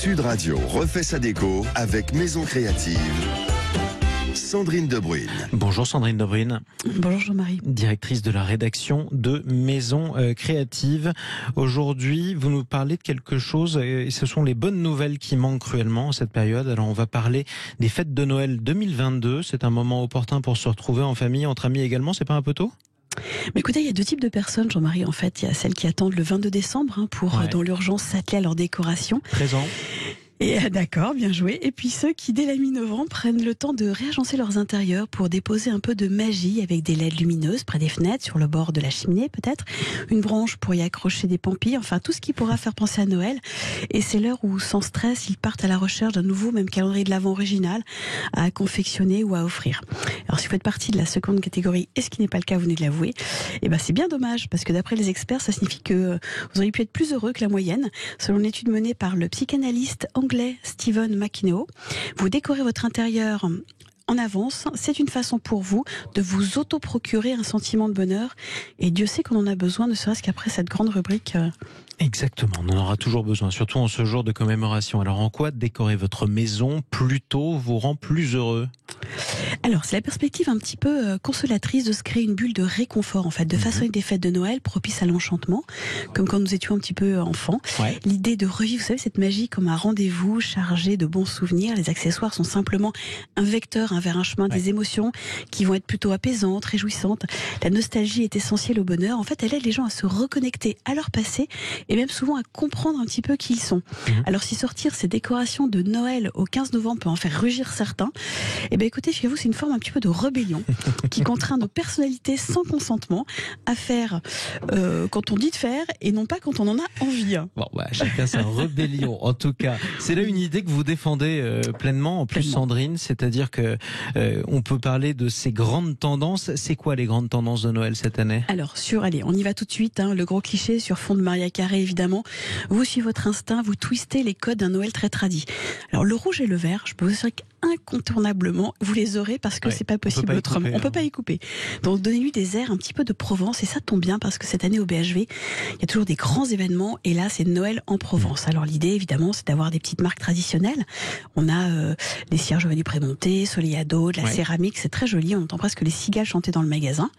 Sud Radio refait sa déco avec Maison Créative. Sandrine Debruyne. Bonjour Sandrine Debruyne. Bonjour Jean-Marie. Directrice de la rédaction de Maison Créative. Aujourd'hui, vous nous parlez de quelque chose et ce sont les bonnes nouvelles qui manquent cruellement en cette période. Alors on va parler des fêtes de Noël 2022. C'est un moment opportun pour se retrouver en famille, entre amis également. C'est pas un peu tôt ? Mais écoutez, il y a deux types de personnes, Jean-Marie. En fait, il y a celles qui attendent le 22 décembre pour, dans l'urgence, s'atteler à leur décoration. Présent. Et d'accord, bien joué. Et puis ceux qui, dès la mi-novembre, prennent le temps de réagencer leurs intérieurs pour déposer un peu de magie avec des LED lumineuses près des fenêtres, sur le bord de la cheminée peut-être, une branche pour y accrocher des pampilles, enfin tout ce qui pourra faire penser à Noël. Et c'est l'heure où, sans stress, ils partent à la recherche d'un nouveau, même calendrier de l'Avent original, à confectionner ou à offrir. Alors si vous faites partie de la seconde catégorie, et ce qui n'est pas le cas, vous venez de l'avouer, eh ben c'est bien dommage, parce que d'après les experts, ça signifie que vous auriez pu être plus heureux que la moyenne, selon une étude menée par le psychanalyste anglais Stephen McKenna. Vous décorez votre intérieur en avance, c'est une façon pour vous de vous auto-procurer un sentiment de bonheur, et Dieu sait qu'on en a besoin, ne serait-ce qu'après cette grande rubrique. Exactement, on en aura toujours besoin, surtout en ce jour de commémoration. Alors en quoi décorer votre maison plus tôt vous rend plus heureux ? Alors, c'est la perspective un petit peu consolatrice de se créer une bulle de réconfort, en fait, de façonner des fêtes de Noël propices à l'enchantement, comme quand nous étions un petit peu enfants. Ouais. L'idée de revivre, vous savez, cette magie comme un rendez-vous chargé de bons souvenirs. Les accessoires sont simplement un vecteur vers un chemin des émotions qui vont être plutôt apaisantes, réjouissantes. La nostalgie est essentielle au bonheur. En fait, elle aide les gens à se reconnecter à leur passé et même souvent à comprendre un petit peu qui ils sont. Alors, si sortir ces décorations de Noël au 15 novembre peut en faire rugir certains, eh bien, écoutez, chez vous, c'est une forme un petit peu de rébellion qui contraint nos personnalités sans consentement à faire quand on dit de faire et non pas quand on en a envie. Bon, chacun sa rébellion. En tout cas, c'est là une idée que vous défendez pleinement. En plus, Sandrine, c'est-à-dire que on peut parler de ces grandes tendances. C'est quoi les grandes tendances de Noël cette année ? Alors, allez, on y va tout de suite. Le gros cliché sur fond de Maria Carré, évidemment. Vous suivez votre instinct, vous twistez les codes d'un Noël très tradit. Alors, le rouge et le vert, je peux vous assurer incontournablement, vous les aurez parce que c'est pas possible autrement. On peut pas y couper. Donc donnez-lui des airs un petit peu de Provence, et ça tombe bien parce que cette année au BHV, il y a toujours des grands événements et là c'est Noël en Provence. Alors l'idée évidemment c'est d'avoir des petites marques traditionnelles. On a les cierges du Prémonté, Soleado, de la céramique, c'est très joli, on entend presque les cigales chanter dans le magasin.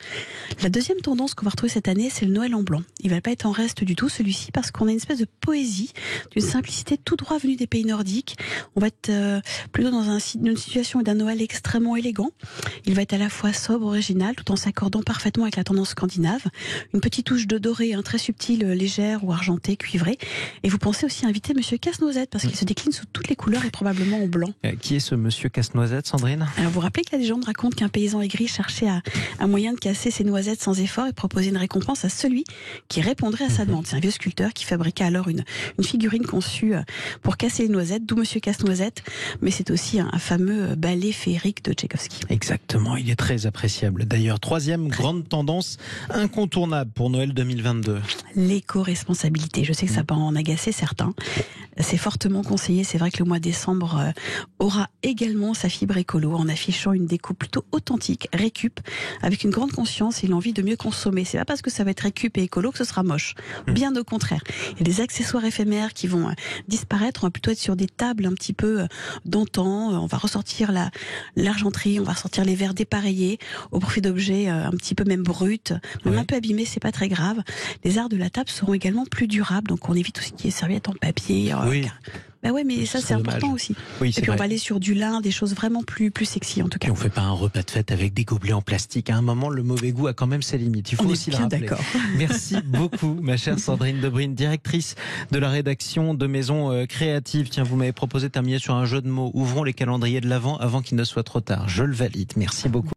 La deuxième tendance qu'on va retrouver cette année, c'est le Noël en blanc. Il va pas être en reste du tout celui-ci parce qu'on a une espèce de poésie, d'une simplicité tout droit venue des pays nordiques. On va être plutôt dans une situation d'un Noël extrêmement élégant. Il va être à la fois sobre, original, tout en s'accordant parfaitement avec la tendance scandinave. Une petite touche de doré, très subtile, légère ou argentée, cuivrée. Et vous pensez aussi inviter Monsieur Casse-Noisette, parce qu'il se décline sous toutes les couleurs et probablement en blanc. Qui est ce Monsieur Casse-Noisette, Sandrine ? Alors vous vous rappelez que la légende raconte qu'un paysan aigri cherchait un moyen de casser ses noisettes sans effort et proposer une récompense à celui qui répondrait à sa demande. C'est un vieux sculpteur qui fabriqua alors une figurine conçue pour casser les noisettes, d'où Monsieur Casse-Noisette. Mais c'est aussi un fameux ballet féerique de Tchaïkovski. Exactement, il est très appréciable. D'ailleurs, troisième grande tendance incontournable pour Noël 2022. L'éco-responsabilité. Je sais que ça peut en agacer certains. C'est fortement conseillé. C'est vrai que le mois de décembre aura également sa fibre écolo en affichant une déco plutôt authentique, récup, avec une grande conscience et l'envie de mieux consommer. C'est pas parce que ça va être récup et écolo que ce sera moche. Bien au contraire. Il y a des accessoires éphémères qui vont disparaître. On va plutôt être sur des tables un petit peu d'antan. On va ressortir l'argenterie, on va ressortir les verres dépareillés au profit d'objets un petit peu même bruts, même un peu abîmés, c'est pas très grave. Les arts de la table seront également plus durables, donc on évite tout ce qui est serviette en papier. Bah ouais, mais ça c'est important aussi. Oui, et puis on va aller sur du lin, des choses vraiment plus sexy en tout cas. Et on fait pas un repas de fête avec des gobelets en plastique. À un moment, le mauvais goût a quand même ses limites. Il faut aussi le rappeler. D'accord. Merci beaucoup, ma chère Sandrine Debruyne, directrice de la rédaction de Maison Créative. Tiens, vous m'avez proposé de terminer sur un jeu de mots. Ouvrons les calendriers de l'Avent avant qu'il ne soit trop tard. Je le valide. Merci beaucoup.